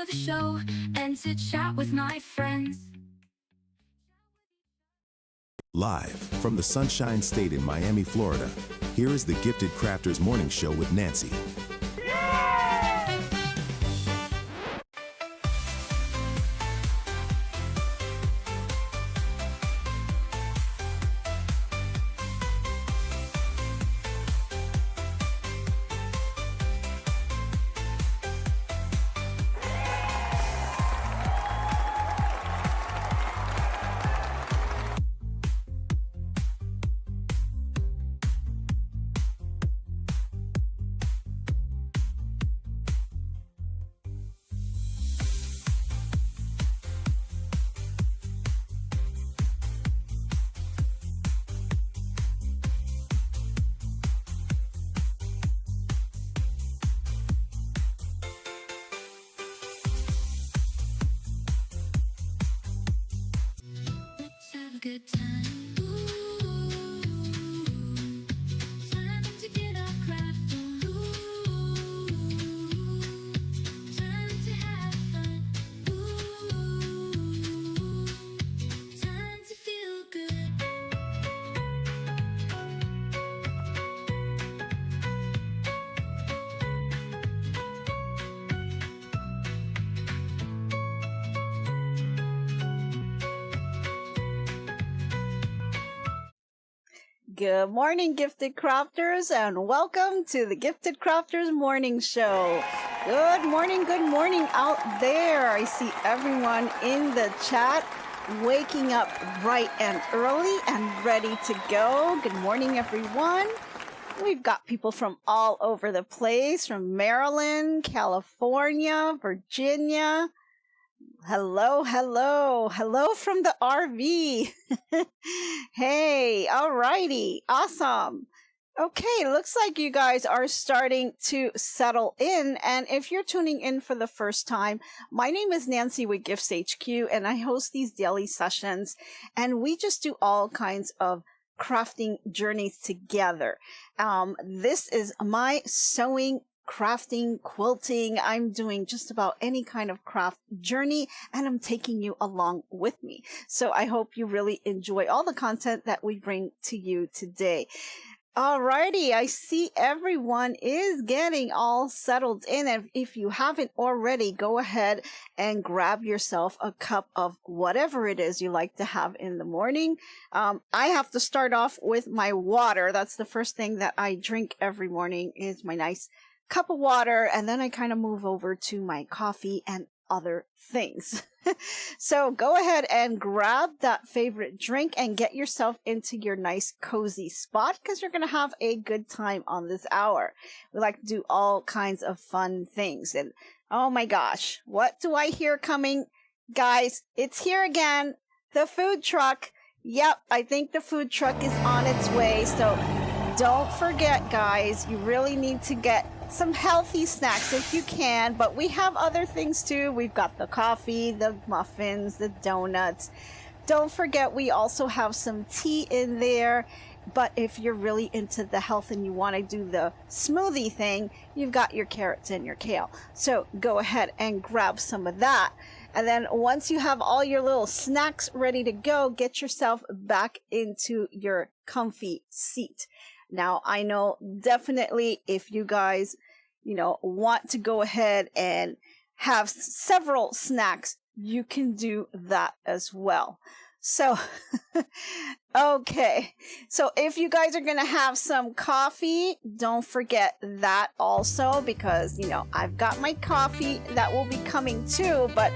the show and to chat with my friends. Live from the Sunshine State in Miami, Florida, here is the Gifted Crafters Morning Show with Nancy. Let's have a good time. Ooh, time to get our craft on. Ooh, time to have fun. Ooh, time to feel good. Good morning, Gifted Crafters, and welcome to the Gifted Crafters Morning Show. Good morning out there. I see everyone in the chat waking up bright and early and ready to go. Good morning, everyone. We've got people from all over the place, from Maryland, California, Virginia. Hello from the RV. Hey, alrighty, awesome. Okay, looks like you guys are starting to settle in, and if you're tuning in for the first time, my name is Nancy with GiftsHQ, and I host these daily sessions, and we just do all kinds of crafting journeys together. This is my sewing, crafting, quilting. I'm doing just about any kind of craft journey, and I'm taking you along with me. So I hope you really enjoy all the content that we bring to you today. Alrighty, I see everyone is getting all settled in, and if you haven't already, go ahead and grab yourself a cup of whatever it is you like to have in the morning. I have to start off with my water. That's the first thing that I drink every morning, is my nice cup of water, and then I kind of move over to my coffee and other things. So go ahead and grab that favorite drink and get yourself into your nice cozy spot, because you're going to have a good time on this hour. We like to do all kinds of fun things. And oh my gosh, what do I hear coming? Guys, it's here again. The food truck. Yep, I think the food truck is on its way. So don't forget, guys, you really need to get some healthy snacks if you can, but we have other things too. We've got the coffee, the muffins, the donuts. Don't forget, we also have some tea in there. But if you're really into the health and you want to do the smoothie thing, you've got your carrots and your kale. So go ahead and grab some of that. And then once you have all your little snacks ready to go, get yourself back into your comfy seat. Now, I know definitely if you guys, want to go ahead and have several snacks, you can do that as well. So, okay. So if you guys are going to have some coffee, don't forget that also, because, I've got my coffee that will be coming too. But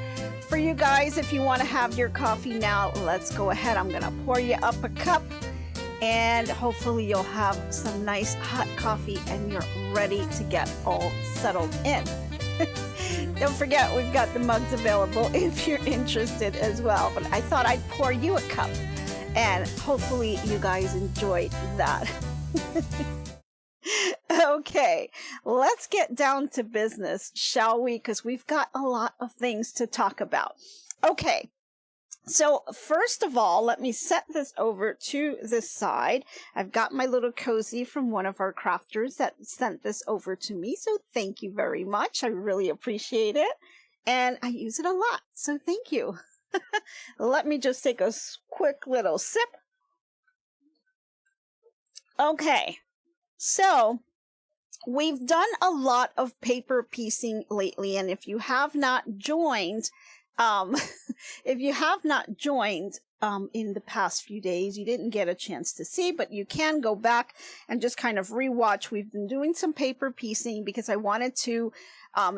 for you guys, if you want to have your coffee now, let's go ahead. I'm going to pour you up a cup. And hopefully you'll have some nice hot coffee and you're ready to get all settled in. Don't forget, we've got the mugs available if you're interested as well. But I thought I'd pour you a cup, and hopefully you guys enjoyed that. Okay, let's get down to business, shall we? Because we've got a lot of things to talk about. Okay. So first of all, let me set this over to the side. I've got my little cozy from one of our crafters that sent this over to me. So thank you very much. I really appreciate it. and I use it a lot. So thank you. Let me just take a quick little sip. Okay, so we've done a lot of paper piecing lately, and if you have not joined, if you have not joined in the past few days, you didn't get a chance to see, but you can go back and just kind of rewatch. We've been doing some paper piecing because I wanted to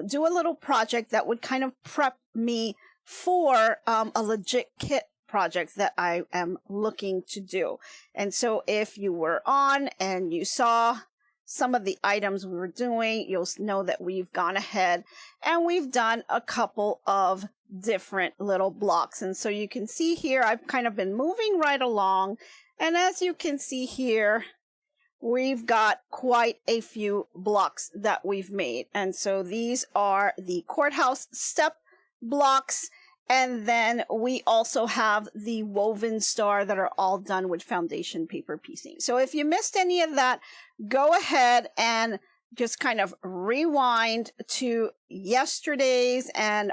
do a little project that would kind of prep me for a legit kit project that I am looking to do. And so if you were on and you saw some of the items we were doing, you'll know that we've gone ahead and we've done a couple of different little blocks. And so you can see here, I've kind of been moving right along. And as you can see here, we've got quite a few blocks that we've made. And so these are the courthouse step blocks. And then we also have the woven star that are all done with foundation paper piecing. So if you missed any of that, go ahead and just kind of rewind to yesterday's and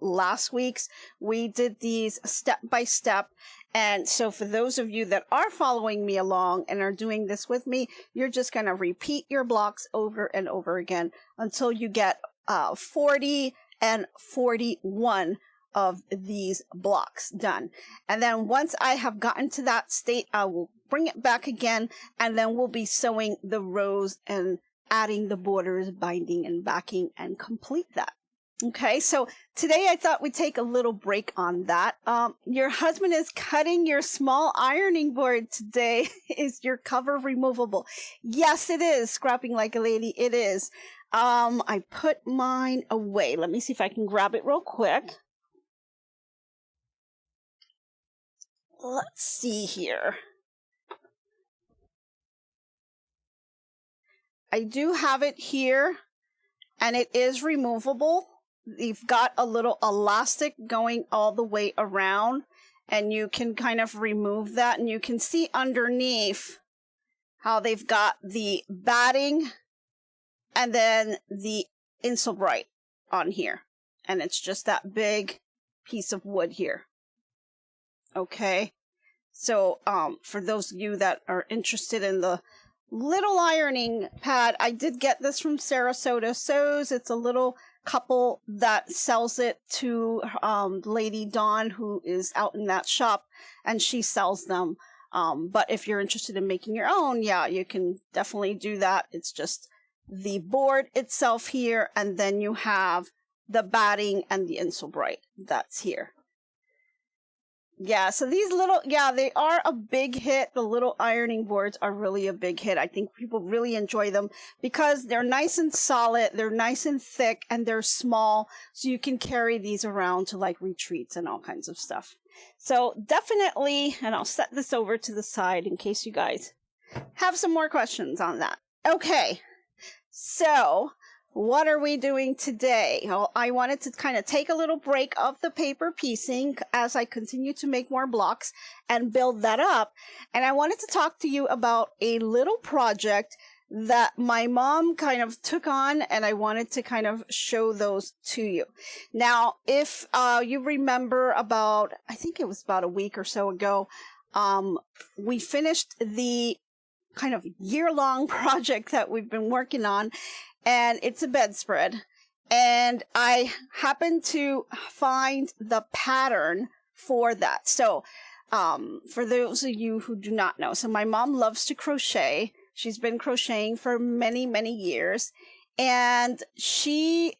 last week's. We did these step by step. And so for those of you that are following me along and are doing this with me, you're just going to repeat your blocks over and over again until you get 40 and 41 of these blocks done. And then once I have gotten to that state, I will bring it back again, and then we'll be sewing the rows and adding the borders, binding and backing, and complete that. Okay, so today I thought we'd take a little break on that. Your husband is cutting your small ironing board today. Is your cover removable? Yes, it is. Scrapping like a lady, it is. I put mine away. Let me see if I can grab it real quick. Let's see here. I do have it here, and it is removable. You've got a little elastic going all the way around, and you can kind of remove that, and you can see underneath how they've got the batting and then the Insulbright on here. And it's just that big piece of wood here. Okay, so for those of you that are interested in the little ironing pad, I did get this from Sarasota Sews. It's a little couple that sells it to Lady Dawn, who is out in that shop, and she sells them. But if you're interested in making your own, yeah, you can definitely do that. It's just the board itself here, and then you have the batting and the Insulbright that's here. Yeah, so these little, yeah, they are a big hit. The little ironing boards are really a big hit. I think people really enjoy them because they're nice and solid, they're nice and thick, and they're small, so you can carry these around to like retreats and all kinds of stuff. So definitely, and I'll set this over to the side in case you guys have some more questions on that. Okay, so what are we doing today? Well, I wanted to kind of take a little break of the paper piecing as I continue to make more blocks and build that up. And I wanted to talk to you about a little project that my mom kind of took on, and I wanted to kind of show those to you. Now, if you remember about, I think it was about a week or so ago, we finished the kind of year-long project that we've been working on, and it's a bedspread. And I happened to find the pattern for that. So, for those of you who do not know, so my mom loves to crochet. She's been crocheting for many, many years. And she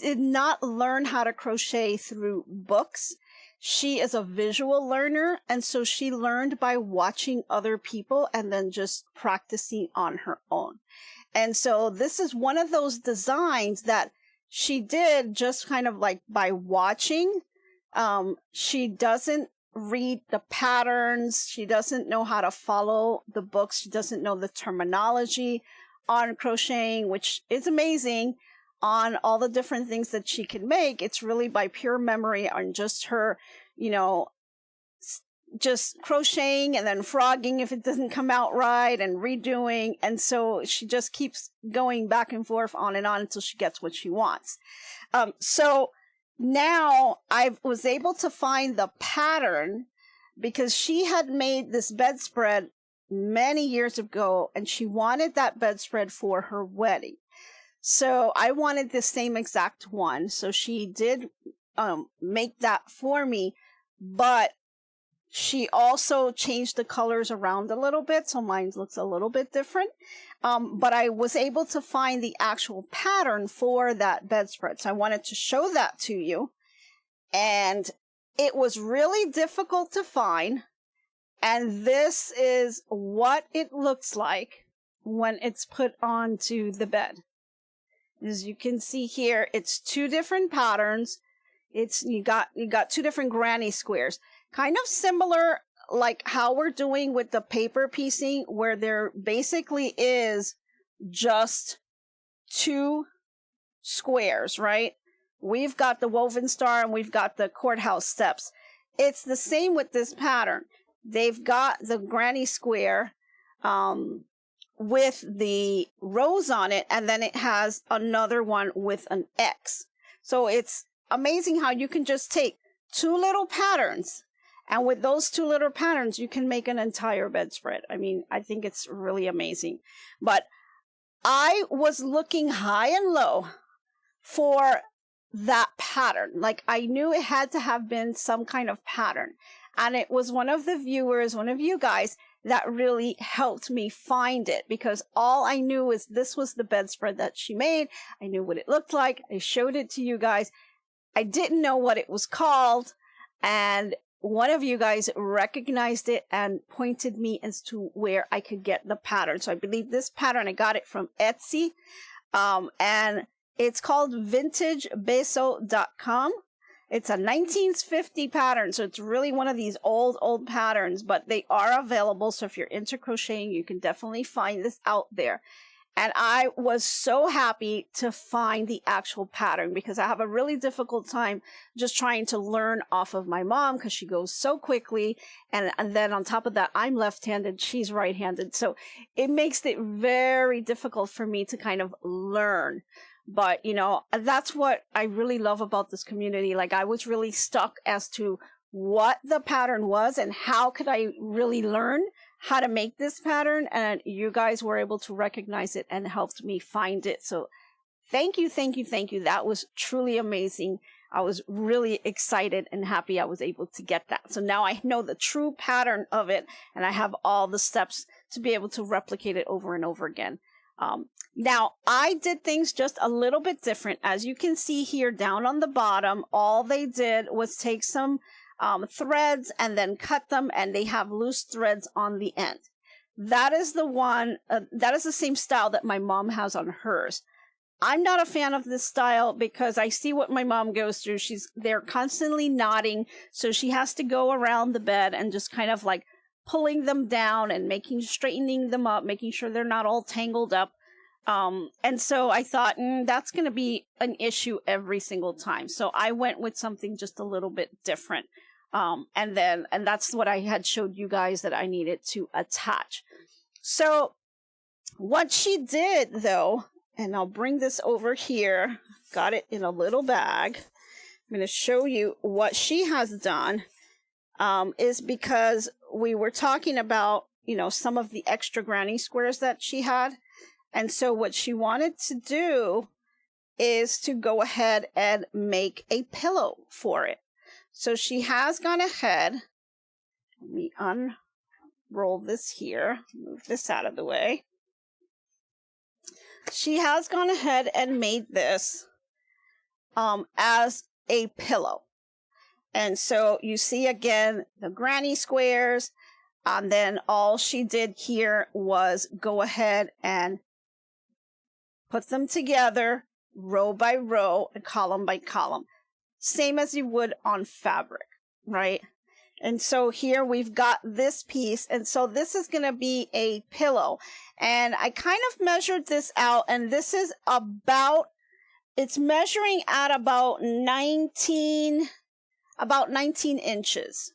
did not learn how to crochet through books. She is a visual learner, and so she learned by watching other people and then just practicing on her own. And so this is one of those designs that she did just kind of like by watching. She doesn't read the patterns. She doesn't know how to follow the books. She doesn't know the terminology on crocheting, which is amazing on all the different things that she can make. It's really by pure memory on just her, you know, just crocheting and then frogging if it doesn't come out right and redoing. And so she just keeps going back and forth on and on until she gets what she wants. So now I was able to find the pattern because she had made this bedspread many years ago and she wanted that bedspread for her wedding. So I wanted the same exact one. So she did make that for me, but she also changed the colors around a little bit, so mine looks a little bit different. But I was able to find the actual pattern for that bedspread. So I wanted to show that to you. And it was really difficult to find. And this is what it looks like when it's put onto the bed. As you can see here, it's two different patterns. You got two different granny squares. Kind of similar like how we're doing with the paper piecing, where there basically is just two squares, right? We've got the woven star and we've got the courthouse steps. It's the same with this pattern. They've got the granny square with the rose on it, and then it has another one with an X. So it's amazing how you can just take two little patterns, and with those two little patterns, you can make an entire bedspread. I mean, I think it's really amazing. But I was looking high and low for that pattern. Like, I knew it had to have been some kind of pattern. And it was one of the viewers, one of you guys, that really helped me find it, because all I knew is this was the bedspread that she made. I knew what it looked like. I showed it to you guys. I didn't know what it was called, and one of you guys recognized it and pointed me as to where I could get the pattern. So I believe this pattern, I got it from Etsy, and it's called vintagebeso.com. It's a 1950 pattern, so it's really one of these old patterns, but they are available. So if you're into crocheting, you can definitely find this out there. And I was so happy to find the actual pattern, because I have a really difficult time just trying to learn off of my mom, because she goes so quickly. And then on top of that, I'm left-handed, she's right-handed. So it makes it very difficult for me to kind of learn. But, you know, that's what I really love about this community. Like, I was really stuck as to what the pattern was and how could I really learn how to make this pattern. And you guys were able to recognize it and helped me find it. So thank you, thank you, thank you. That was truly amazing. I was really excited and happy I was able to get that. So now I know the true pattern of it, and I have all the steps to be able to replicate it over and over again. Now, I did things just a little bit different. As you can see here down on the bottom, all they did was take some threads and then cut them, and they have loose threads on the end. That is the one, that is the same style that my mom has on hers. I'm not a fan of this style because I see what my mom goes through. They're constantly knotting, so she has to go around the bed and just kind of like pulling them down and straightening them up, making sure they're not all tangled up. And so I thought, that's going to be an issue every single time. So I went with something just a little bit different. And that's what I had showed you guys that I needed to attach. So what she did though, and I'll bring this over here, got it in a little bag. I'm going to show you what she has done, is because we were talking about, you know, some of the extra granny squares that she had. And so what she wanted to do is to go ahead and make a pillow for it. So she has gone ahead. Let me unroll this here, move this out of the way. She has gone ahead and made this as a pillow. And so you see again the granny squares, and then all she did here was go ahead and put them together row by row and column by column, same as you would on fabric, right? And so here we've got this piece, and so this is going to be a pillow. And I kind of measured this out, and this is it's measuring at about 19 inches.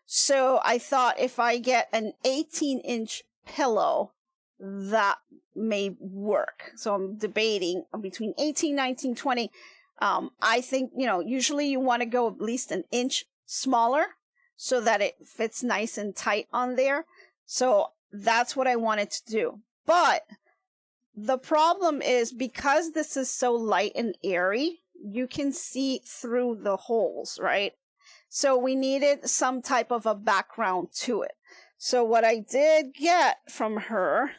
So I thought if I get an 18-inch pillow, that may work. So I'm debating between 18, 19, 20. I think, usually you want to go at least an inch smaller so that it fits nice and tight on there. So that's what I wanted to do. But the problem is, because this is so light and airy, you can see through the holes, right? So we needed some type of a background to it. So what I did get from her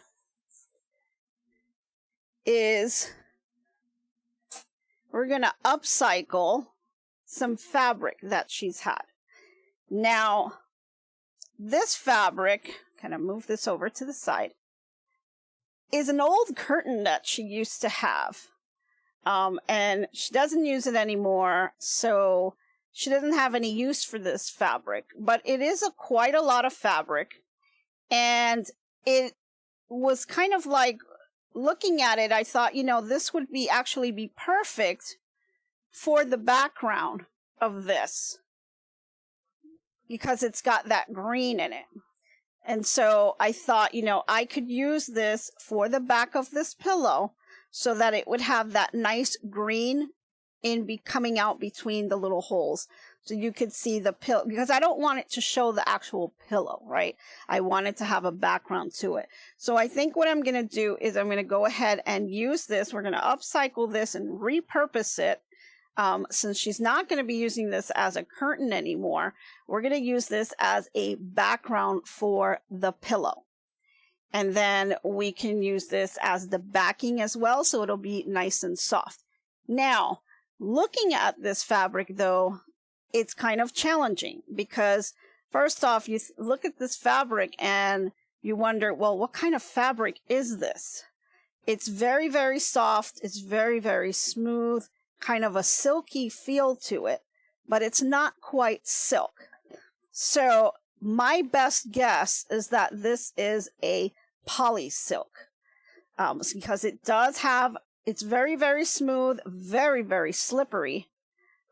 is we're going to upcycle some fabric that she's had. Now, this fabric, kind of move this over to the side, is an old curtain that she used to have. And she doesn't use it anymore, so she doesn't have any use for this fabric. But it is quite a lot of fabric, and it was kind of like, looking at it, I thought, this would actually be perfect for the background of this, because it's got that green in it. And so I thought, I could use this for the back of this pillow so that it would have that nice green coming out between the little holes. So you could see the pillow, because I don't want it to show the actual pillow, right? I want it to have a background to it. So I think what I'm going to do is I'm going to go ahead and use this. We're going to upcycle this and repurpose it. Since she's not going to be using this as a curtain anymore, we're going to use this as a background for the pillow. And then we can use this as the backing as well, so it'll be nice and soft. Now, looking at this fabric, though, it's kind of challenging, because first off, you look at this fabric and you wonder, well, what kind of fabric is this? It's very, very soft. It's very, very smooth, kind of a silky feel to it, but it's not quite silk. So my best guess is that this is a poly silk, because it does have, it's very, very smooth, very, very slippery,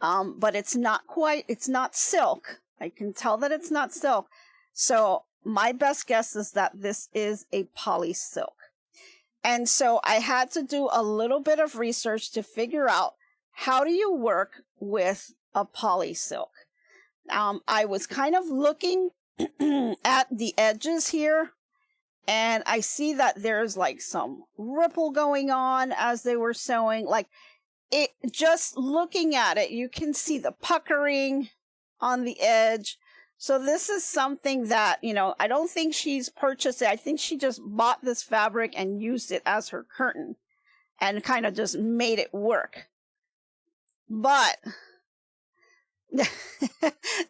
but it's not silk. I can tell that it's not silk. So my best guess is that this is a poly silk. And so I had to do a little bit of research to figure out, how do you work with a poly silk? I was kind of looking at the edges here, and I see that there's like some ripple going on as they were sewing. Like, it, just looking at it, you can see the puckering on the edge. So this is something that, I don't think she's purchased it. I think she just bought this fabric and used it as her curtain and kind of just made it work. But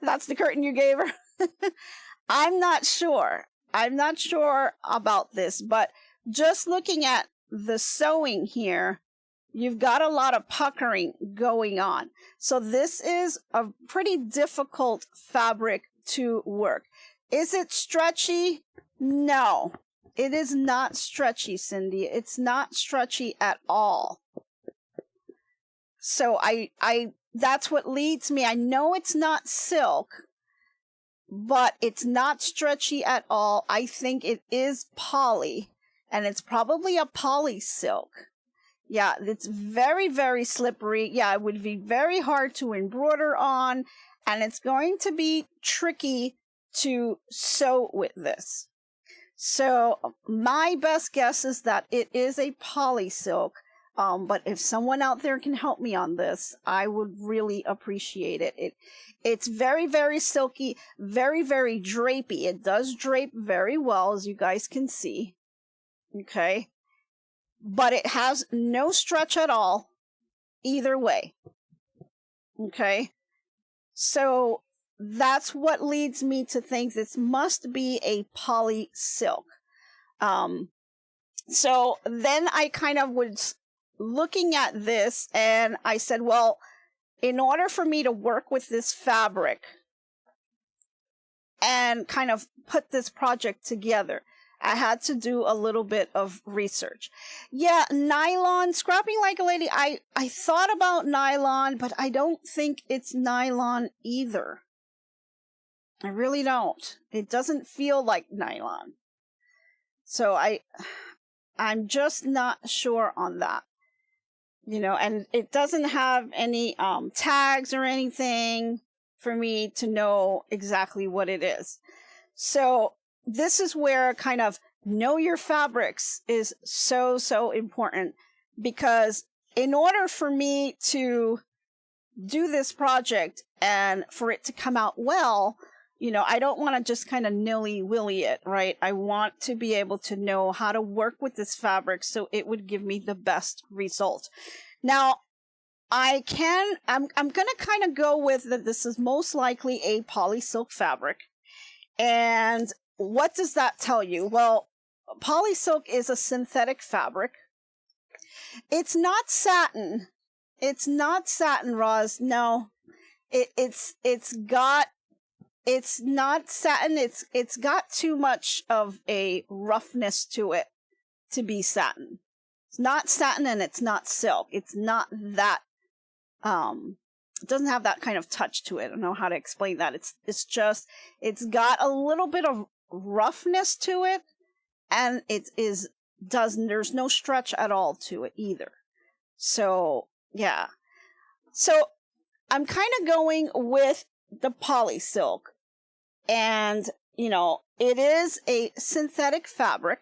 that's the curtain you gave her. I'm not sure. I'm not sure about this, but just looking at the sewing here, you've got a lot of puckering going on. So this is a pretty difficult fabric to work. Is it stretchy? No, it is not stretchy, Cindy. It's not stretchy at all. So that's what leads me. I know it's not silk, but it's not stretchy at all. I think it is poly, and it's probably a poly silk. Yeah, it's very, very slippery. Yeah, it would be very hard to embroider on, and it's going to be tricky to sew with this. So my best guess is that it is a poly silk. But if someone out there can help me on this, I would really appreciate it. It's very, very silky, very, very drapey. It does drape very well, as you guys can see. Okay. But it has no stretch at all, either way. Okay. So that's what leads me to think this must be a poly silk. So then I kind of was looking at this, and I said, well, in order for me to work with this fabric and kind of put this project together, I had to do a little bit of research. Yeah, nylon, scrapping like a lady, I thought about nylon, but I don't think it's nylon either. I really don't. It doesn't feel like nylon. So I'm just not sure on that. you know, and it doesn't have any tags or anything for me to know exactly what it is. So this is where kind of know your fabrics is so, so important, because in order for me to do this project and for it to come out well, you know, I don't want to just kind of nilly-willy it, right? I want to be able to know how to work with this fabric so it would give me the best result. Now, I'm going to kind of go with that this is most likely a poly silk fabric. And what does that tell you? Well, poly silk is a synthetic fabric. It's not satin. It's not satin, Roz. No, it's not satin. It's got too much of a roughness to it to be satin. It's not satin and it's not silk. It's not that, it doesn't have that kind of touch to it. I don't know how to explain that. It's just, it's got a little bit of roughness to it, and there's no stretch at all to it either. So, yeah. So, I'm kind of going with the poly silk. And, you know, it is a synthetic fabric.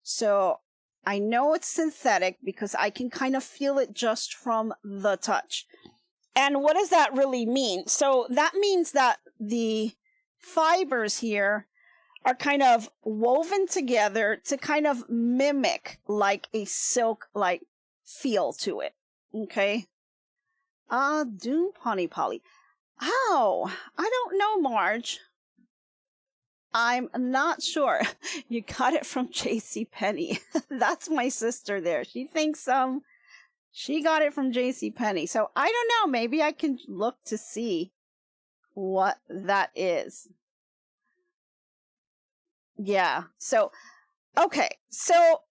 So, I know it's synthetic because I can kind of feel it just from the touch. And what does that really mean? So, that means that the fibers here are kind of woven together to kind of mimic like a silk-like feel to it. Okay? Doom Pony Polly. Oh, I don't know, Marge. I'm not sure. You got it from JCPenney. That's my sister there. She thinks she got it from JCPenney. So I don't know. Maybe I can look to see what that is. Yeah. So, okay. So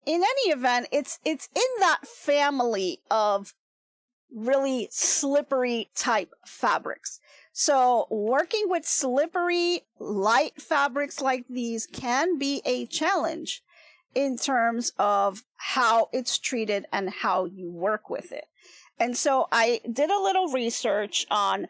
in any event, it's in that family of really slippery type fabrics. So working with slippery, light fabrics like these can be a challenge in terms of how it's treated and how you work with it. And so I did a little research on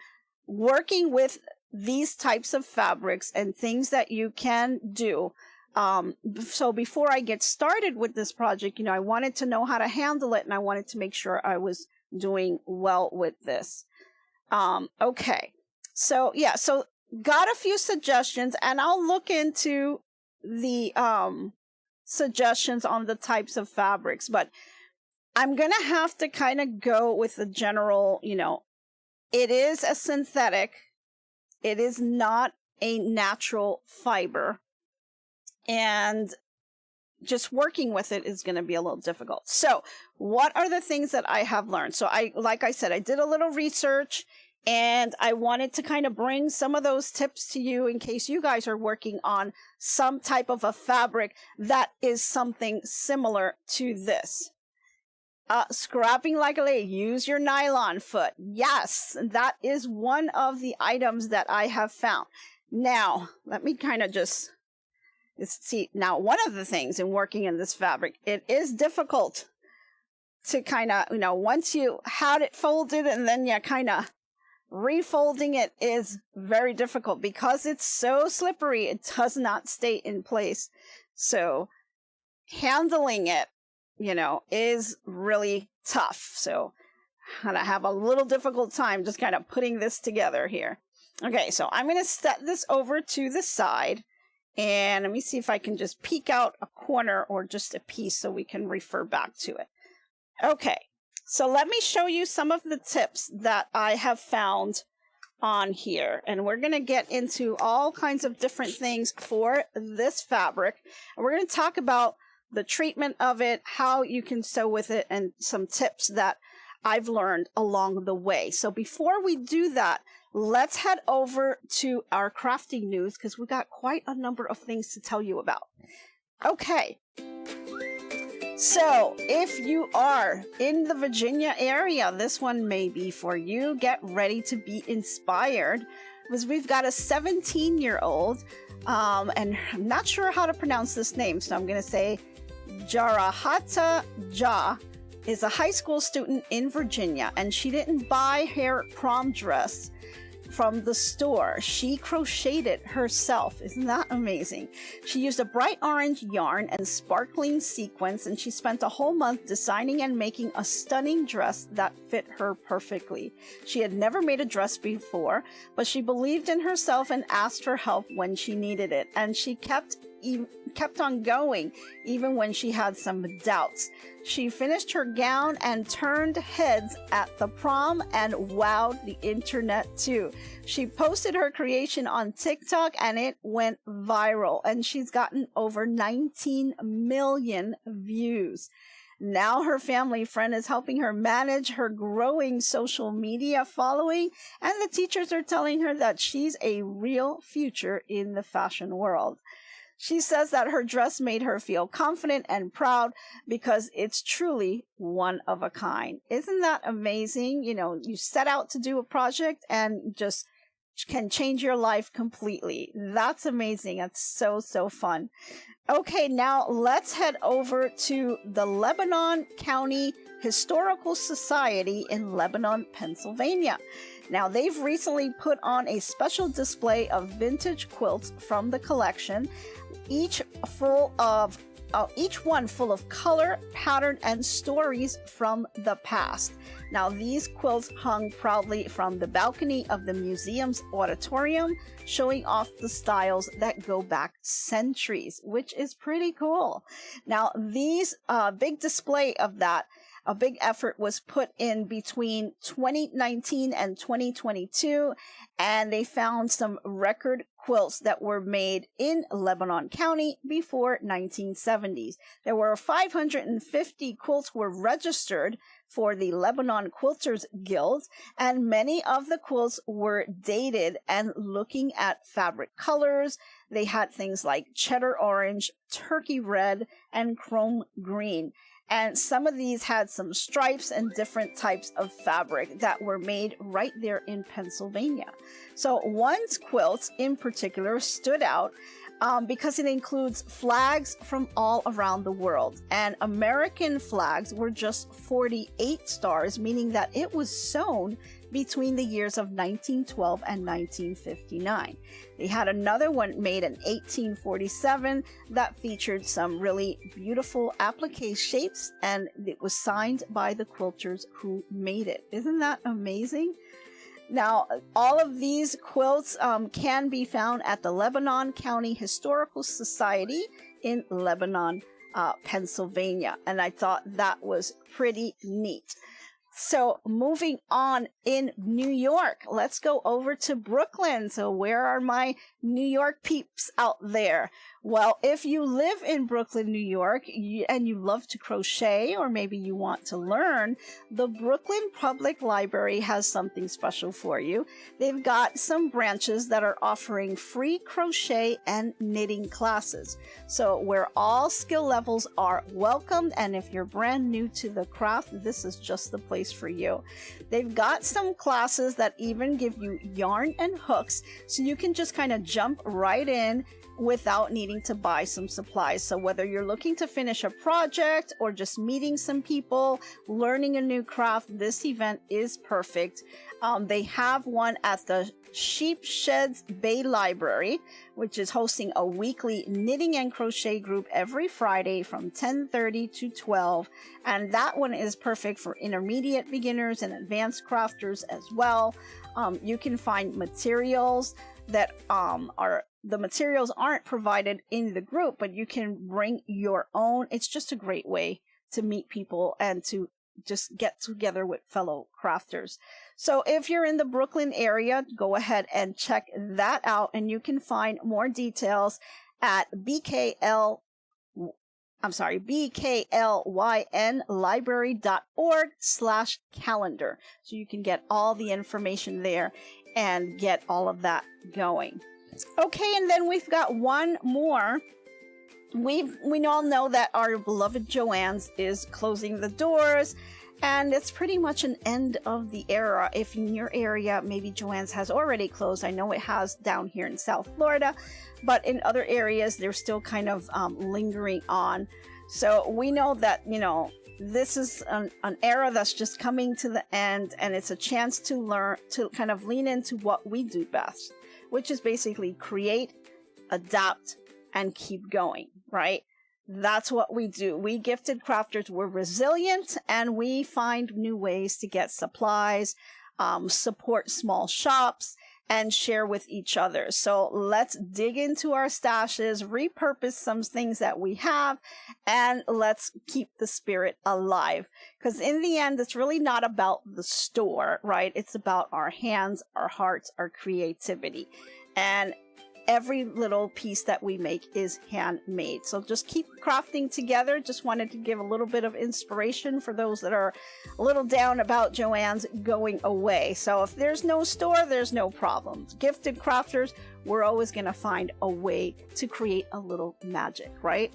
working with these types of fabrics and things that you can do. So before I get started with this project, you know, I wanted to know how to handle it, and I wanted to make sure I was doing well with this. Okay. So, yeah, so got a few suggestions, and I'll look into the suggestions on the types of fabrics, but I'm going to have to kind of go with the general, you know, it is a synthetic. It is not a natural fiber, and just working with it is going to be a little difficult. So what are the things that I have learned? So like I said, I did a little research, and I wanted to kind of bring some of those tips to you in case you guys are working on some type of a fabric that is something similar to this. Scrapping like a lady, use your nylon foot. Yes, that is one of the items that I have found. Now, let me kind of just see. Now, one of the things in working in this fabric, it is difficult to kind of, you know, once you had it folded and then you kind of refolding it is very difficult because it's so slippery. It does not stay in place. So handling it, you know, is really tough. So I'm going to have a little difficult time just kind of putting this together here. Okay, so I'm going to set this over to the side, and let me see if I can just peek out a corner or just a piece so we can refer back to it. Okay. So let me show you some of the tips that I have found on here. And we're going to get into all kinds of different things for this fabric. And we're going to talk about the treatment of it, how you can sew with it, and some tips that I've learned along the way. So before we do that, let's head over to our crafting news because we've got quite a number of things to tell you about. Okay. So, if you are in the Virginia area, this one may be for you. Get ready to be inspired, because we've got a 17-year-old, and I'm not sure how to pronounce this name, so I'm going to say Jarahata Ja is a high school student in Virginia, and she didn't buy her prom dress from the store. She crocheted it herself. Isn't that amazing? She used a bright orange yarn and sparkling sequins, and she spent a whole month designing and making a stunning dress that fit her perfectly. She had never made a dress before, but she believed in herself and asked for help when she needed it, and she kept on going even when she had some doubts. She finished her gown and turned heads at the prom and wowed the internet too. She posted her creation on TikTok and it went viral, and she's gotten over 19 million views. Now her family friend is helping her manage her growing social media following, and the teachers are telling her that she's a real future in the fashion world. She says that her dress made her feel confident and proud because it's truly one of a kind. Isn't that amazing? You know, you set out to do a project and just can change your life completely. That's amazing. That's so, so fun. Okay, now let's head over to the Lebanon County Historical Society in Lebanon, Pennsylvania. Now, they've recently put on a special display of vintage quilts from the collection, each one full of color, pattern, and stories from the past. Now, these quilts hung proudly from the balcony of the museum's auditorium, showing off the styles that go back centuries, which is pretty cool. Now, these big display of that, a big effort was put in between 2019 and 2022, and they found some record quilts that were made in Lebanon County before 1970s. There were 550 quilts were registered for the Lebanon Quilters Guild, and many of the quilts were dated and looking at fabric colors. They had things like cheddar orange, turkey red, and chrome green. And some of these had some stripes and different types of fabric that were made right there in Pennsylvania. So one quilt in particular stood out because it includes flags from all around the world. And American flags were just 48 stars, meaning that it was sewn between the years of 1912 and 1959. They had another one made in 1847 that featured some really beautiful applique shapes, and it was signed by the quilters who made it. Isn't that amazing? Now, all of these quilts can be found at the Lebanon County Historical Society in Lebanon, Pennsylvania, and I thought that was pretty neat. So moving on in New York, let's go over to Brooklyn. So where are my New York peeps out there? Well, if you live in Brooklyn, New York, and you love to crochet, or maybe you want to learn, the Brooklyn Public Library has something special for you. They've got some branches that are offering free crochet and knitting classes. So where all skill levels are welcomed, and if you're brand new to the craft, this is just the place for you. They've got some classes that even give you yarn and hooks, so you can just kind of jump right in without needing to buy some supplies. So whether you're looking to finish a project or just meeting some people, learning a new craft, this event is perfect. They have one at the Sheepsheds Bay Library, which is hosting a weekly knitting and crochet group every Friday from 10:30 to 12. And that one is perfect for intermediate beginners and advanced crafters as well. You can find materials that the materials aren't provided in the group, but you can bring your own. It's just a great way to meet people and to just get together with fellow crafters. So if you're in the Brooklyn area, go ahead and check that out, and you can find more details at bklynlibrary.org/calendar. So you can get all the information there and get all of that going. Okay, and then we've got one more. We all know that our beloved Joann's is closing the doors, and it's pretty much an end of the era. If in your area, maybe Joann's has already closed. I know it has down here in South Florida, but in other areas, they're still kind of lingering on. So we know that, this is an era that's just coming to the end, and it's a chance to learn, to kind of lean into what we do best, which is basically create, adapt, and keep going, right? That's what we do. We gifted crafters, we're resilient, and we find new ways to get supplies, support small shops, and share with each other. So let's dig into our stashes, repurpose some things that we have, and let's keep the spirit alive. Because in the end, it's really not about the store, right? It's about our hands, our hearts, our creativity. And every little piece that we make is handmade. So just keep crafting together. Just wanted to give a little bit of inspiration for those that are a little down about Joann's going away. So if there's no store, there's no problem. Gifted crafters, we're always going to find a way to create a little magic, right?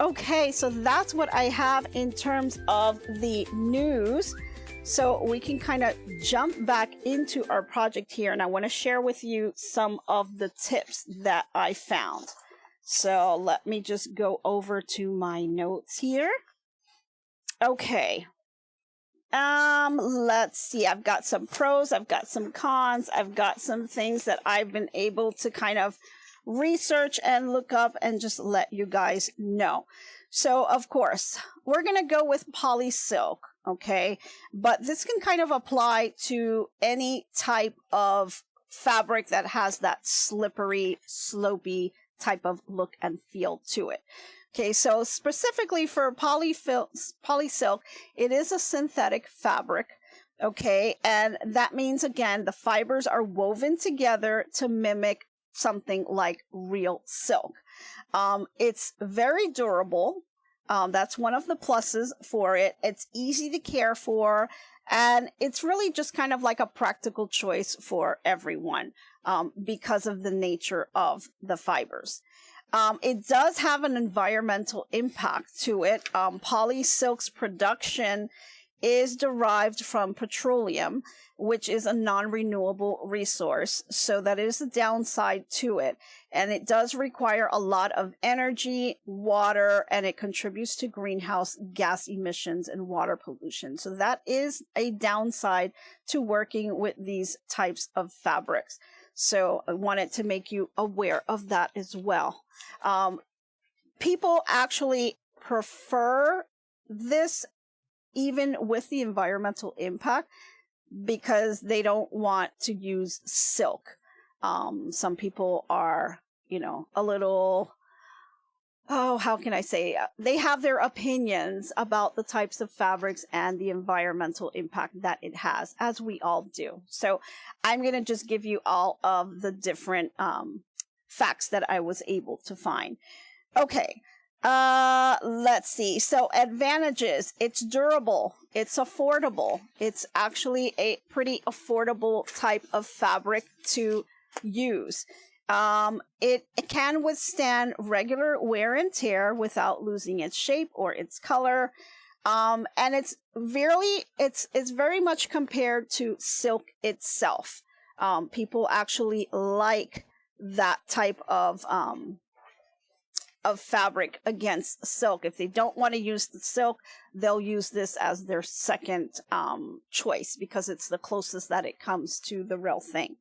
Okay, so that's what I have in terms of the news. So we can kind of jump back into our project here, and I want to share with you some of the tips that I found. So let me just go over to my notes here. Okay. Let's see. I've got some pros, I've got some cons, I've got some things that I've been able to kind of research and look up and just let you guys know. So of course, we're going to go with poly silk. Okay, but this can kind of apply to any type of fabric that has that slippery, slopey type of look and feel to it. Okay, so specifically for poly silk, it is a synthetic fabric. Okay, and that means, again, the fibers are woven together to mimic something like real silk. It's very durable. That's one of the pluses for it. It's easy to care for, and it's really just kind of like a practical choice for everyone because of the nature of the fibers. It does have an environmental impact to it. Poly silk's production is derived from petroleum, which is a non-renewable resource. So that is the downside to it. And it does require a lot of energy, water, and it contributes to greenhouse gas emissions and water pollution. So that is a downside to working with these types of fabrics. So I wanted to make you aware of that as well. People actually prefer this even with the environmental impact because they don't want to use silk. Some people are, a little, how can I say? They have their opinions about the types of fabrics and the environmental impact that it has, as we all do. So I'm going to just give you all of the different facts that I was able to find. Okay. Let's see. So advantages, it's durable, it's affordable. It's actually a pretty affordable type of fabric to use. It can withstand regular wear and tear without losing its shape or its color. And it's very much compared to silk itself. People actually like that type of fabric against silk. If they don't want to use the silk, they'll use this as their second choice because it's the closest that it comes to the real thing.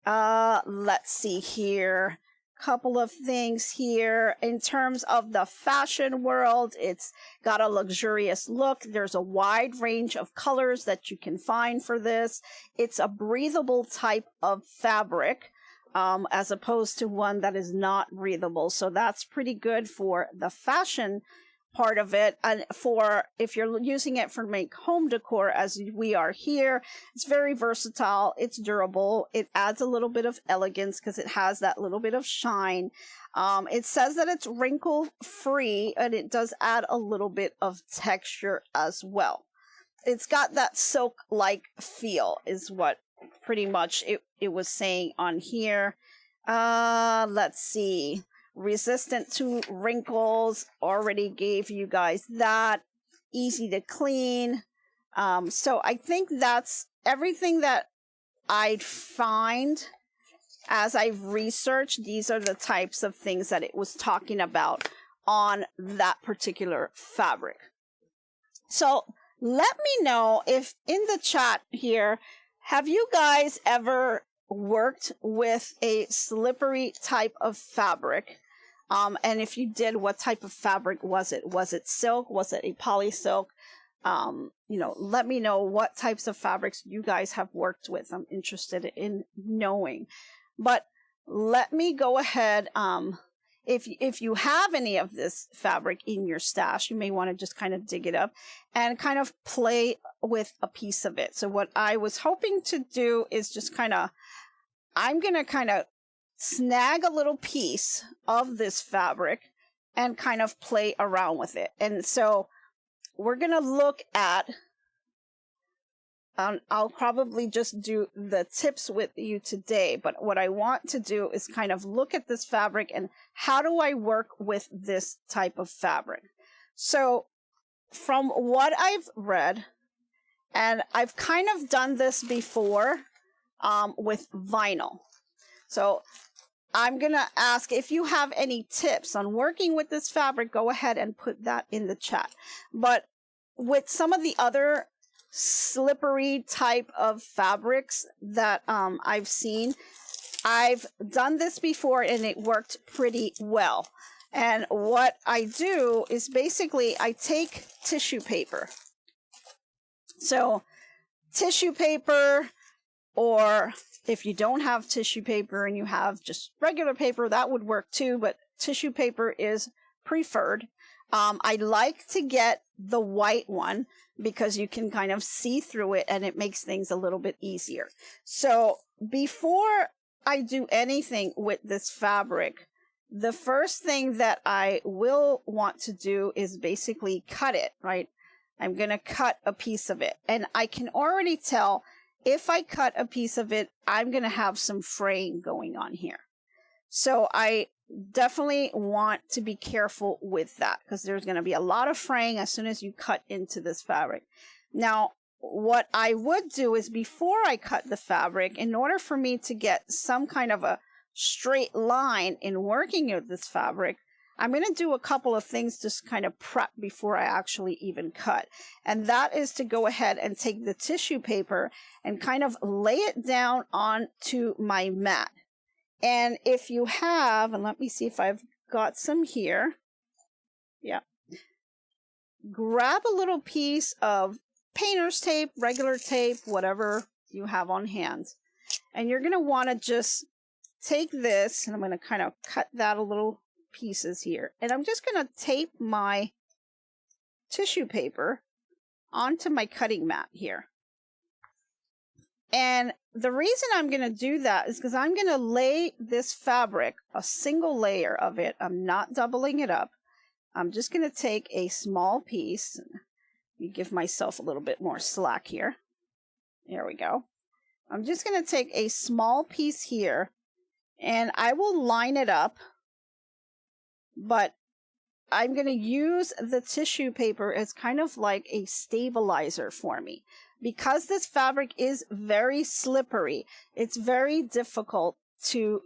Let's see here. Couple of things here. In terms of the fashion world, it's got a luxurious look. There's a wide range of colors that you can find for this. It's a breathable type of fabric. As opposed to one that is not breathable. So that's pretty good for the fashion part of it. And for if you're using it for make home decor, as we are here, it's very versatile. It's durable. It adds a little bit of elegance because it has that little bit of shine. It says that it's wrinkle free, and it does add a little bit of texture as well. It's got that silk-like feel is what pretty much it was saying on here. Let's see. Resistant to wrinkles. Already gave you guys that. Easy to clean. So I think that's everything that I'd find as I've researched. These are the types of things that it was talking about on that particular fabric. So let me know if in the chat here, have you guys ever worked with a slippery type of fabric? And if you did, what type of fabric was it? Was it silk? Was it a poly silk? Let me know what types of fabrics you guys have worked with. I'm interested in knowing. But let me go ahead. If you have any of this fabric in your stash, you may want to just kind of dig it up and kind of play with a piece of it. So what I was hoping to do is just I'm going to kind of snag a little piece of this fabric and kind of play around with it. And so we're going to look at, I'll probably just do the tips with you today, but what I want to do is kind of look at this fabric and how do I work with this type of fabric. So from what I've read, and I've kind of done this before with vinyl. So I'm going to ask if you have any tips on working with this fabric, go ahead and put that in the chat. But with some of the other slippery type of fabrics that I've seen, I've done this before and it worked pretty well. And what I do is basically I take tissue paper. So tissue paper, or if you don't have tissue paper and you have just regular paper, that would work too, but tissue paper is preferred. I like to get the white one because you can kind of see through it and it makes things a little bit easier. So before I do anything with this fabric, the first thing that I will want to do is basically cut it, right? I'm going to cut a piece of it. And I can already tell if I cut a piece of it, I'm going to have some fraying going on here. So I definitely want to be careful with that because there's going to be a lot of fraying as soon as you cut into this fabric. Now, what I would do is before I cut the fabric, in order for me to get some kind of a straight line in working with this fabric, I'm going to do a couple of things to kind of prep before I actually even cut. And that is to go ahead and take the tissue paper and kind of lay it down onto my mat. And if you have, and let me see if I've got some here. Yeah. Grab a little piece of painter's tape, regular tape, whatever you have on hand. And you're going to want to just take this, and I'm going to kind of cut that a little pieces here. And I'm just going to tape my tissue paper onto my cutting mat here. And the reason I'm going to do that is because I'm going to lay this fabric, a single layer of it. I'm not doubling it up. I'm just going to take a small piece. Let me give myself a little bit more slack here. There we go. I'm just going to take a small piece here and I will line it up. But I'm going to use the tissue paper as kind of like a stabilizer for me. Because this fabric is very slippery, it's very difficult to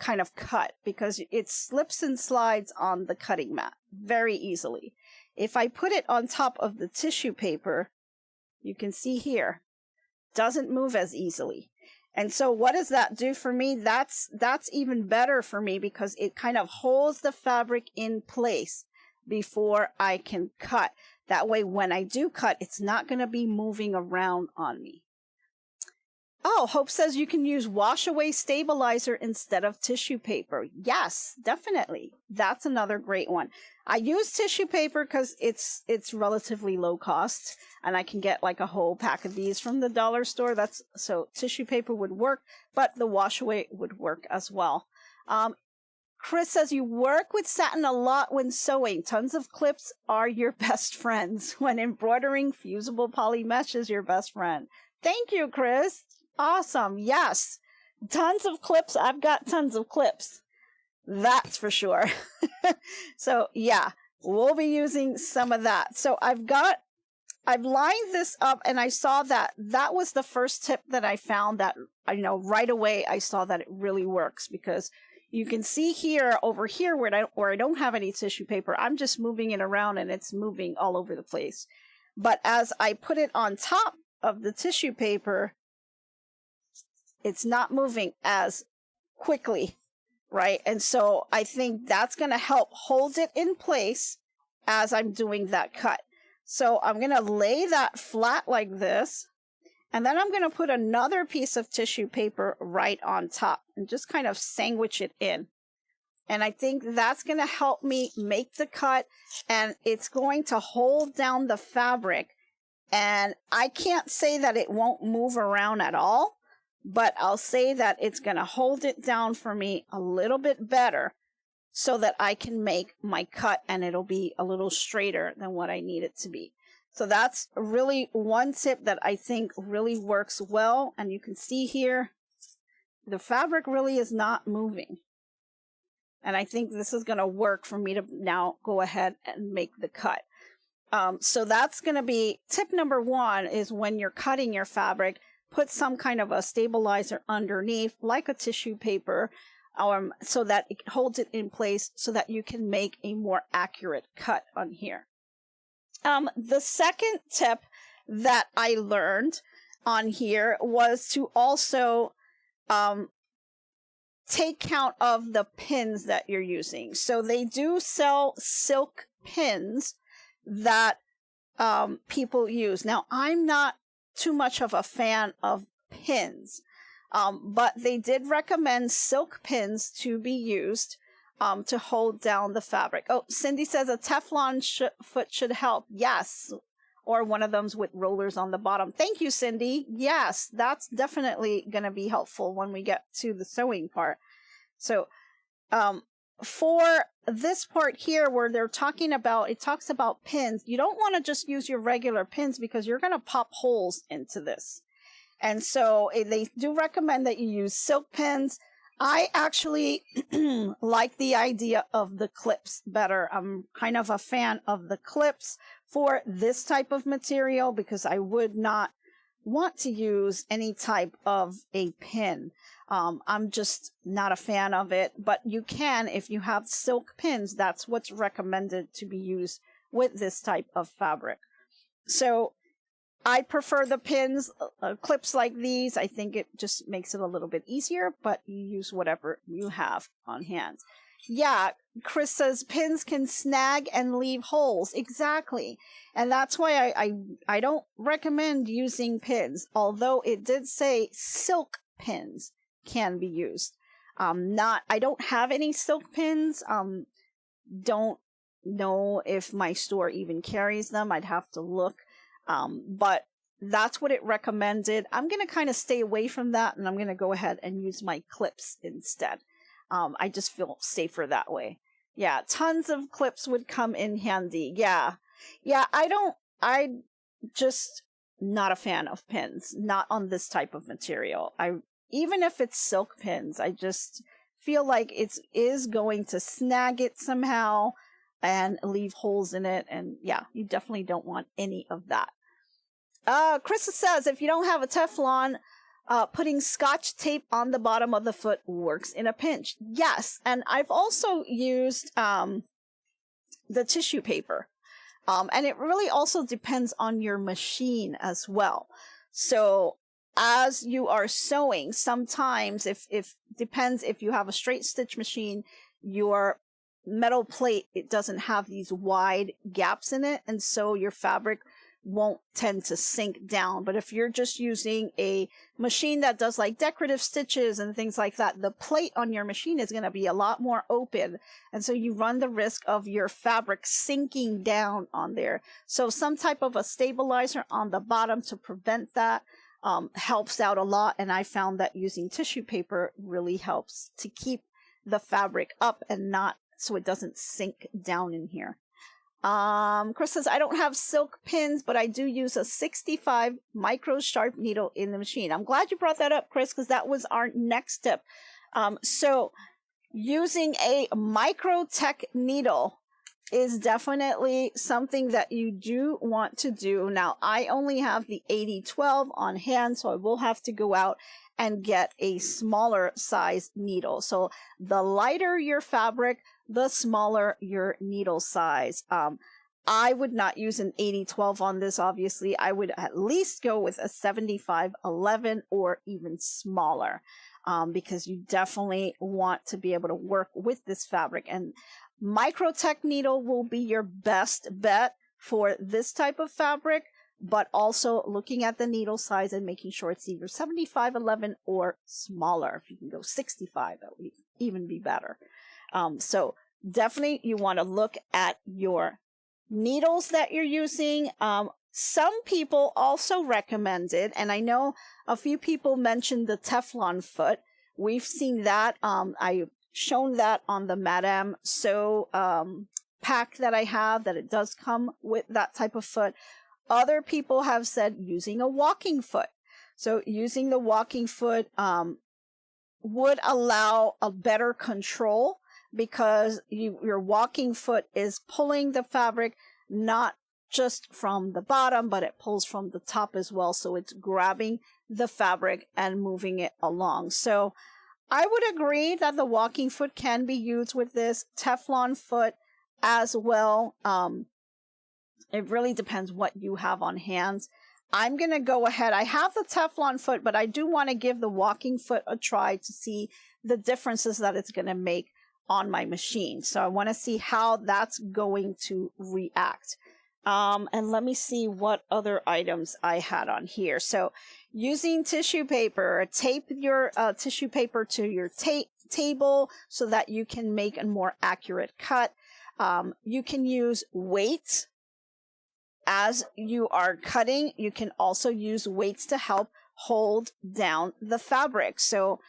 kind of cut because it slips and slides on the cutting mat very easily. If I put it on top of the tissue paper, you can see here, doesn't move as easily. And so what does that do for me? That's even better for me because it kind of holds the fabric in place before I can cut. That way, when I do cut, it's not going to be moving around on me. Oh, Hope says you can use wash away stabilizer instead of tissue paper. Yes, definitely. That's another great one. I use tissue paper because it's relatively low cost and I can get like a whole pack of these from the dollar store. So tissue paper would work, but the wash away would work as well. Chris says you work with satin a lot when sewing. Tons of clips are your best friends. When embroidering, fusible poly mesh is your best friend. Thank you, Chris. Awesome. Yes. Tons of clips. I've got tons of clips. That's for sure. So yeah, we'll be using some of that. So I've lined this up and I saw that was the first tip that I found that, right away I saw that it really works because You can see here, over here, where I don't have any tissue paper, I'm just moving it around and it's moving all over the place. But as I put it on top of the tissue paper, it's not moving as quickly, right? And so I think that's going to help hold it in place as I'm doing that cut. So I'm going to lay that flat like this, and then I'm going to put another piece of tissue paper right on top and just kind of sandwich it in. And I think that's going to help me make the cut, and it's going to hold down the fabric. And I can't say that it won't move around at all, but I'll say that it's going to hold it down for me a little bit better so that I can make my cut and it'll be a little straighter than what I need it to be. So that's really one tip that I think really works well. And you can see here, the fabric really is not moving. And I think this is going to work for me to now go ahead and make the cut. So that's going to be tip number one, is when you're cutting your fabric, put some kind of a stabilizer underneath, like a tissue paper, so that it holds it in place so that you can make a more accurate cut on here. The second tip that I learned on here was to also take count of the pins that you're using. So they do sell silk pins that people use. Now, I'm not too much of a fan of pins, but they did recommend silk pins to be used to hold down the fabric. Oh, Cindy says a Teflon foot should help. Yes. Or one of them's with rollers on the bottom. Thank you, Cindy. Yes, that's definitely going to be helpful when we get to the sewing part. So for this part here where they're talking about, it talks about pins, you don't want to just use your regular pins because you're going to pop holes into this. And so they do recommend that you use silk pins. I actually like the idea of the clips better. I'm kind of a fan of the clips for this type of material because I would not want to use any type of a pin. I'm just not a fan of it, but you can, if you have silk pins, that's what's recommended to be used with this type of fabric. So I prefer the pins, clips like these. I think it just makes it a little bit easier, but you use whatever you have on hand. Yeah, Chris says pins can snag and leave holes. Exactly. And that's why I don't recommend using pins, although it did say silk pins can be used. I don't have any silk pins. Don't know if my store even carries them. I'd have to look. But that's what it recommended. I'm going to kind of stay away from that, and I'm going to go ahead and use my clips instead. I just feel safer that way. Yeah, tons of clips would come in handy. Yeah, I just not a fan of pins, not on this type of material. Even if it's silk pins, I just feel like it is going to snag it somehow and leave holes in it. And yeah, you definitely don't want any of that. Krista says, if you don't have a Teflon, putting Scotch tape on the bottom of the foot works in a pinch. Yes, and I've also used the tissue paper. And it really also depends on your machine as well. So as you are sewing, sometimes if depends if you have a straight stitch machine, your metal plate, it doesn't have these wide gaps in it, and so your fabric won't tend to sink down. But if you're just using a machine that does like decorative stitches and things like that, the plate on your machine is going to be a lot more open, and so you run the risk of your fabric sinking down on there. So some type of a stabilizer on the bottom to prevent that helps out a lot, and I found that using tissue paper really helps to keep the fabric up and not so it doesn't sink down in here. Chris says, I don't have silk pins, but I do use a 65 micro sharp needle in the machine. I'm glad you brought that up, Chris, because that was our next tip. So using a micro-tech needle is definitely something that you do want to do. Now, I only have the 8012 on hand, so I will have to go out and get a smaller size needle. So the lighter your fabric, the smaller your needle size. I would not use an 80-12 on this, obviously. I would at least go with a 75-11 or even smaller, because you definitely want to be able to work with this fabric. And Microtech needle will be your best bet for this type of fabric, but also looking at the needle size and making sure it's either 75-11 or smaller. If you can go 65, that would even be better. So definitely you want to look at your needles that you're using. Some people also recommended, and I know a few people mentioned the Teflon foot. We've seen that. I've shown that on the Madame Sew pack that I have, that it does come with that type of foot. Other people have said using a walking foot. So using the walking foot would allow a better control, because your walking foot is pulling the fabric not just from the bottom, but it pulls from the top as well. So it's grabbing the fabric and moving it along. So I would agree that the walking foot can be used with this Teflon foot as well. It really depends what you have on hand. I'm going to go ahead. I have the Teflon foot, but I do want to give the walking foot a try to see the differences that it's going to make on my machine. So I want to see how that's going to react. And let me see what other items I had on here. So using tissue paper, tape your tissue paper to your table so that you can make a more accurate cut. You can use weights as you are cutting. You can also use weights to help hold down the fabric. So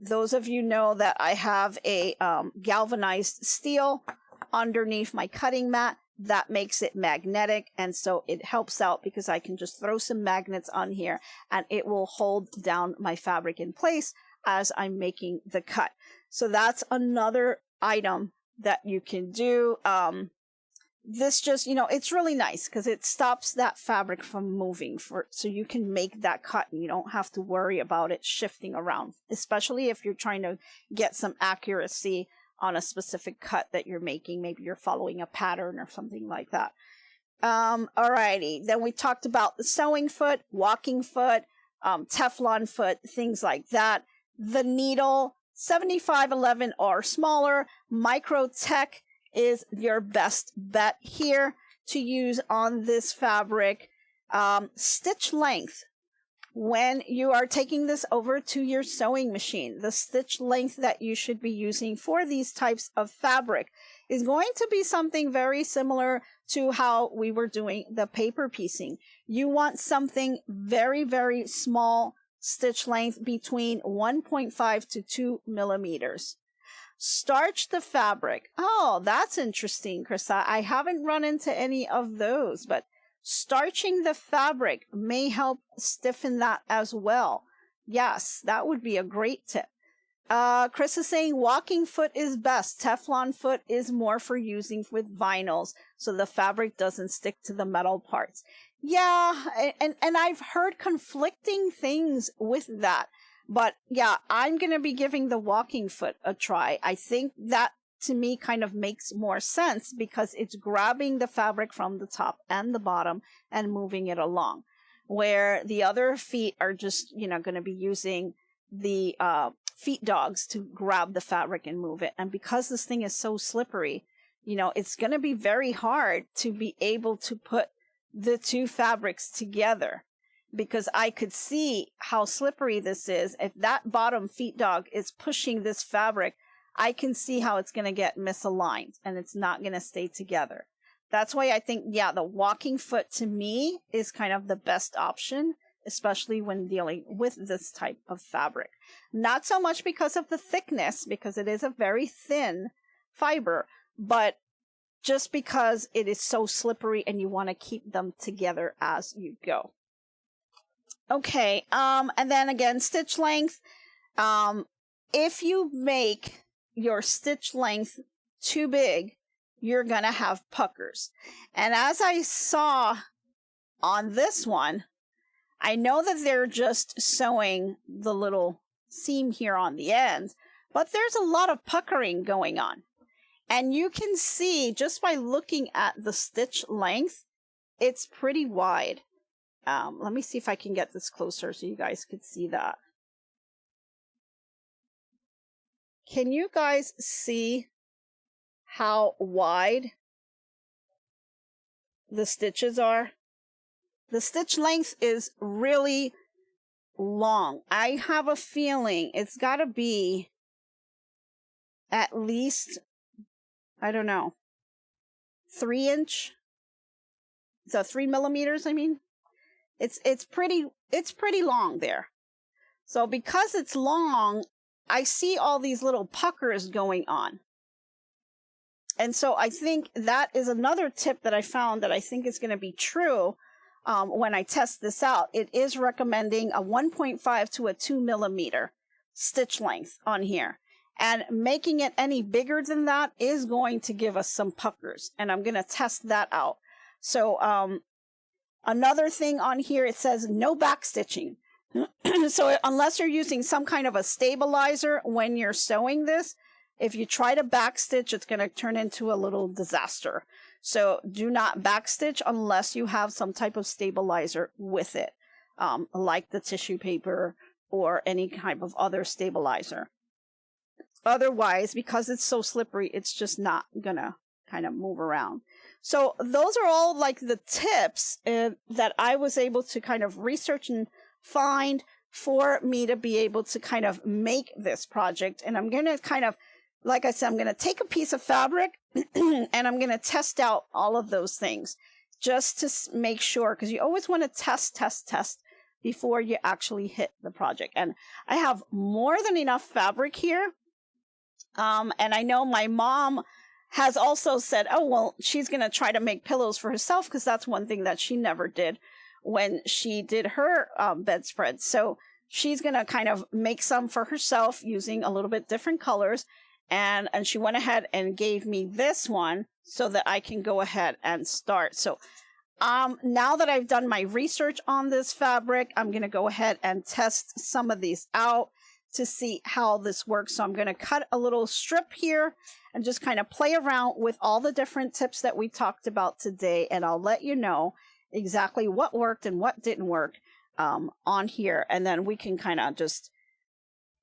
those of you know that I have a galvanized steel underneath my cutting mat. That makes it magnetic, and so it helps out because I can just throw some magnets on here and it will hold down my fabric in place as I'm making the cut. So that's another item that you can do. This just, it's really nice because it stops that fabric from moving, so you can make that cut and you don't have to worry about it shifting around, especially if you're trying to get some accuracy on a specific cut that you're making. Maybe you're following a pattern or something like that. Alrighty, then we talked about the sewing foot, walking foot, Teflon foot, things like that. The needle, 75-11 or smaller. Microtech is your best bet here to use on this fabric. Stitch length. When you are taking this over to your sewing machine, the stitch length that you should be using for these types of fabric is going to be something very similar to how we were doing the paper piecing. You want something very, very small stitch length between 1.5 to 2 millimeters. Starch the fabric. Oh, that's interesting, Krista. I haven't run into any of those, but starching the fabric may help stiffen that as well. Yes, that would be a great tip. Chris is saying walking foot is best. Teflon foot is more for using with vinyls, so the fabric doesn't stick to the metal parts. Yeah, and I've heard conflicting things with that. But yeah, I'm going to be giving the walking foot a try. I think that to me kind of makes more sense because it's grabbing the fabric from the top and the bottom and moving it along. Where the other feet are just, going to be using the feet dogs to grab the fabric and move it. And because this thing is so slippery, it's going to be very hard to be able to put the two fabrics together. Because I could see how slippery this is. If that bottom feet dog is pushing this fabric, I can see how it's going to get misaligned and it's not going to stay together. That's why I think, the walking foot to me is kind of the best option, especially when dealing with this type of fabric. Not so much because of the thickness, because it is a very thin fiber, but just because it is so slippery and you want to keep them together as you go. Okay, and then again, stitch length. If you make your stitch length too big, you're going to have puckers. And as I saw on this one, I know that they're just sewing the little seam here on the end, but there's a lot of puckering going on. And you can see just by looking at the stitch length, it's pretty wide. Let me see if I can get this closer so you guys could see that. Can you guys see how wide the stitches are? The stitch length is really long. I have a feeling it's got to be at least, I don't know, 3 inch. So 3 millimeters, I mean. It's pretty long there. So because it's long, I see all these little puckers going on. And so I think that is another tip that I found that I think is going to be true when I test this out. It is recommending a 1.5 to a 2 millimeter stitch length on here. And making it any bigger than that is going to give us some puckers. And I'm going to test that out. So another thing on here, it says no back stitching. So unless you're using some kind of a stabilizer when you're sewing this, if you try to back stitch, it's going to turn into a little disaster. So do not back stitch unless you have some type of stabilizer with it, like the tissue paper or any type of other stabilizer. Otherwise, because it's so slippery, it's just not going to kind of move around. So those are all like the tips that I was able to kind of research and find for me to be able to kind of make this project. And I'm going to kind of, like I said, I'm going to take a piece of fabric and I'm going to test out all of those things just to make sure, because you always want to test before you actually hit the project. And I have more than enough fabric here. And I know my mom has also said, oh, well, she's going to try to make pillows for herself because that's one thing that she never did when she did her bedspread. So she's going to kind of make some for herself using a little bit different colors. And she went ahead and gave me this one so that I can go ahead and start. So now that I've done my research on this fabric, I'm going to go ahead and test some of these out to see how this works. So I'm going to cut a little strip here and just kind of play around with all the different tips that we talked about today. And I'll let you know exactly what worked and what didn't work on here. And then we can kind of just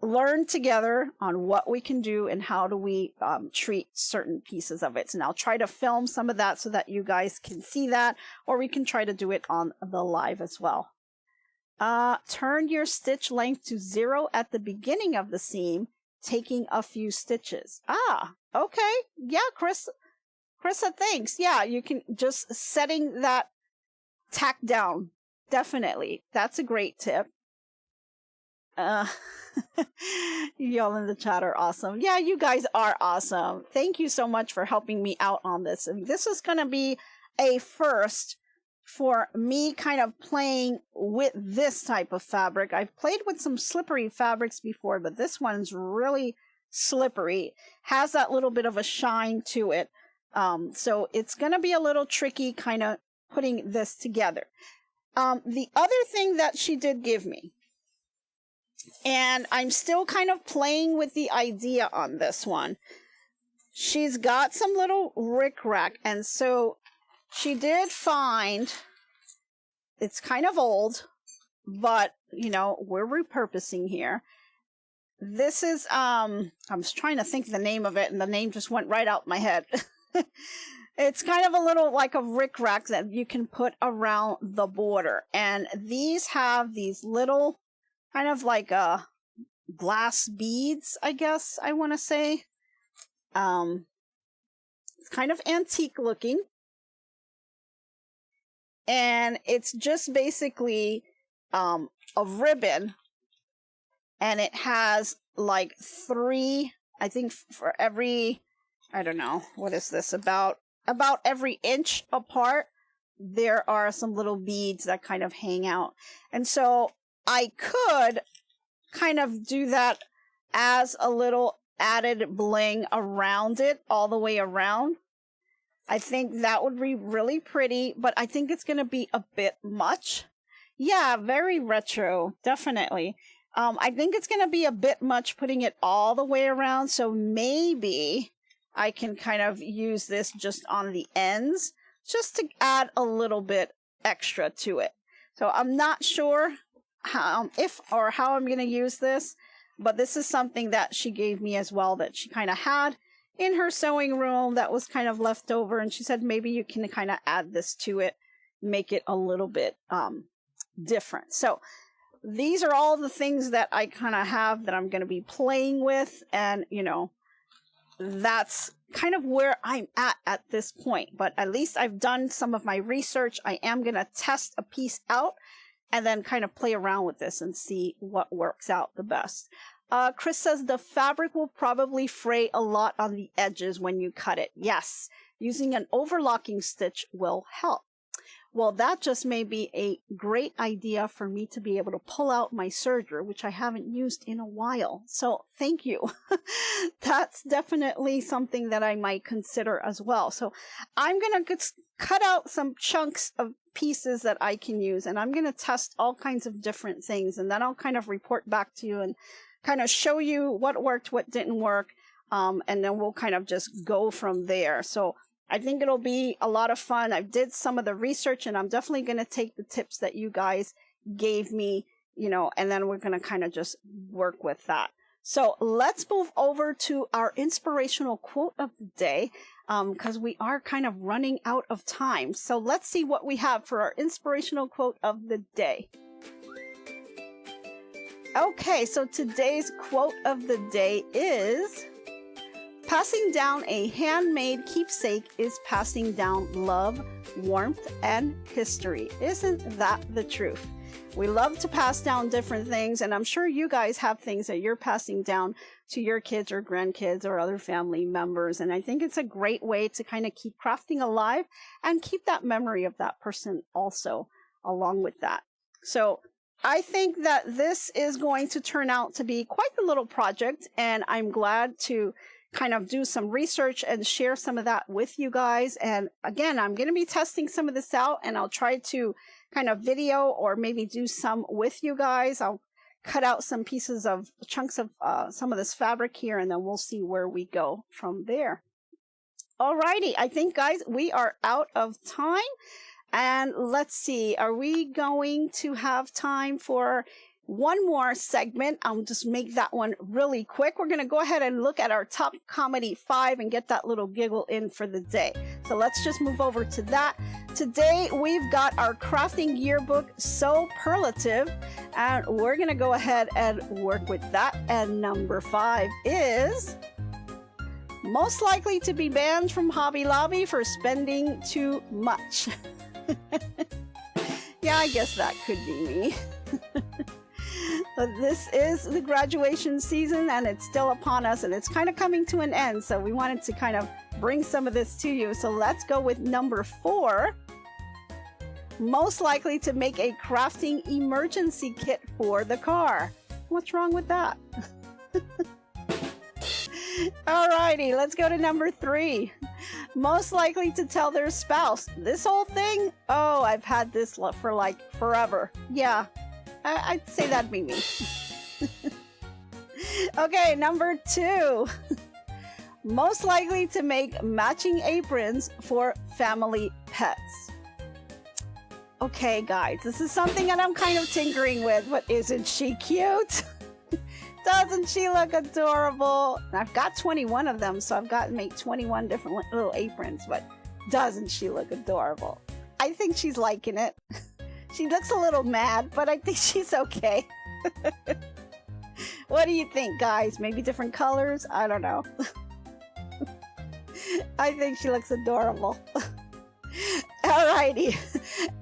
learn together on what we can do and how do we treat certain pieces of it. And I'll try to film some of that so that you guys can see that, or we can try to do it on the live as well. Turn your stitch length to 0 at the beginning of the seam, taking a few stitches. Ah, okay. Yeah, Krista, thanks. Yeah, you can just setting that tack down. Definitely. That's a great tip. Y'all in the chat are awesome. Yeah, you guys are awesome. Thank you so much for helping me out on this. And this is going to be a first for me kind of playing with this type of fabric. I've played with some slippery fabrics before, but this one's really slippery. Has that little bit of a shine to it. So it's going to be a little tricky kind of putting this together. The other thing that she did give me, and I'm still kind of playing with the idea on this one, she's got some little rickrack, and so she did find, it's kind of old, but, you know, we're repurposing here. This is, I was trying to think the name of it, and the name just went right out my head. It's kind of a little like a rickrack that you can put around the border. And these have these little kind of like glass beads, I guess I want to say. It's kind of antique looking. And it's just basically a ribbon. And it has like 3, I think for every, I don't know, what is this, about every inch apart, there are some little beads that kind of hang out. And so I could kind of do that as a little added bling around it, all the way around. I think that would be really pretty, but I think it's going to be a bit much. Yeah, very retro, definitely. I think it's going to be a bit much putting it all the way around, so maybe I can kind of use this just on the ends, just to add a little bit extra to it. So I'm not sure how, if or how I'm going to use this, but this is something that she gave me as well that she kind of had in her sewing room that was kind of left over, and she said maybe you can kind of add this to it, make it a little bit different. So these are all the things that I kind of have that I'm going to be playing with, and you know, that's kind of where I'm at this point. But at least I've done some of my research. I am going to test a piece out and then kind of play around with this and see what works out the best. Chris says the fabric will probably fray a lot on the edges when you cut it. Yes, using an overlocking stitch will help. Well, that just may be a great idea for me to be able to pull out my serger, which I haven't used in a while. So thank you. That's definitely something that I might consider as well. So I'm going to cut out some chunks of pieces that I can use, and I'm going to test all kinds of different things, and then I'll kind of report back to you and kind of show you what worked, what didn't work, and then we'll kind of just go from there. So I think it'll be a lot of fun. I did some of the research, and I'm definitely going to take the tips that you guys gave me, you know, and then we're going to kind of just work with that. So let's move over to our inspirational quote of the day, because we are kind of running out of time. So let's see what we have for our inspirational quote of the day. Okay, so today's quote of the day is, passing down a handmade keepsake is passing down love, warmth, and history. Isn't that the truth? We love to pass down different things, and I'm sure you guys have things that you're passing down to your kids or grandkids or other family members, and I think it's a great way to kind of keep crafting alive and keep that memory of that person also along with that. So I think that this is going to turn out to be quite the little project, and I'm glad to kind of do some research and share some of that with you guys. And again, I'm going to be testing some of this out, and I'll try to kind of video or maybe do some with you guys. I'll cut out some pieces of chunks of some of this fabric here, and then we'll see where we go from there. Alrighty, I think guys, we are out of time. And let's see, are we going to have time for one more segment? I'll just make that one really quick. We're going to go ahead and look at our top comedy 5 and get that little giggle in for the day. So let's just move over to that. Today, we've got our crafting yearbook, So Perlative, and we're going to go ahead and work with that. And number 5 is most likely to be banned from Hobby Lobby for spending too much. Yeah, I guess that could be me. But this is the graduation season, and it's still upon us, and it's kind of coming to an end, so we wanted to kind of bring some of this to you. So let's go with number 4. Most likely to make a crafting emergency kit for the car. What's wrong with that? Alrighty, let's go to number 3. Most likely to tell their spouse, this whole thing? Oh, I've had this for like forever. Yeah, I'd say that'd be me. Okay, number 2. Most likely to make matching aprons for family pets. Okay, guys, this is something that I'm kind of tinkering with, but isn't she cute? Doesn't she look adorable? I've got 21 of them, so I've got to make 21 different little aprons, but doesn't she look adorable? I think she's liking it. She looks a little mad, but I think she's okay. What do you think, guys? Maybe different colors? I don't know. I think she looks adorable. Alrighty,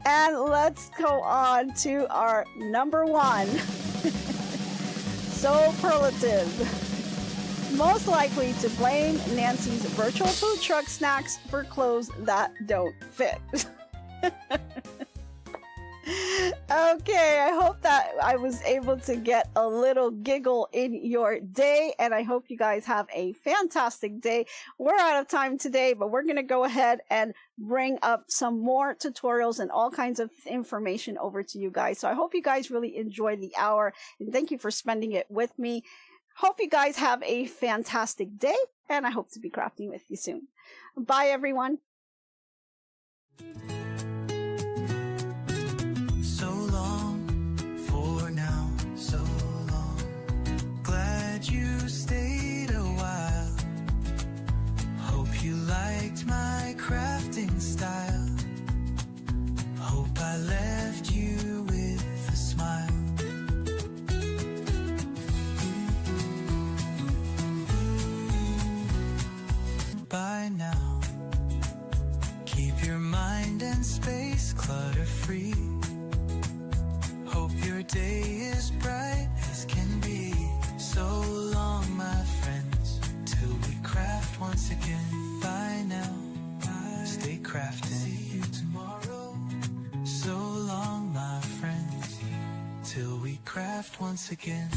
and let's go on to our number 1. So Perlative. Most likely to blame Nancy's virtual food truck snacks for clothes that don't fit. Okay, I hope that I was able to get a little giggle in your day, and I hope you guys have a fantastic day. We're out of time today, but we're going to go ahead and bring up some more tutorials and all kinds of information over to you guys. So I hope you guys really enjoyed the hour, and thank you for spending it with me. Hope you guys have a fantastic day, and I hope to be crafting with you soon. Bye, everyone. So long for now, so long. Glad you stayed a while. Hope you liked my crafting style. Hope I left you with a smile. By now, keep your mind and space clutter-free. Hope your day is bright as can be. So long, my friends, till we craft once again. Bye now, stay crafting. See you tomorrow. So long, my friends, till we craft once again.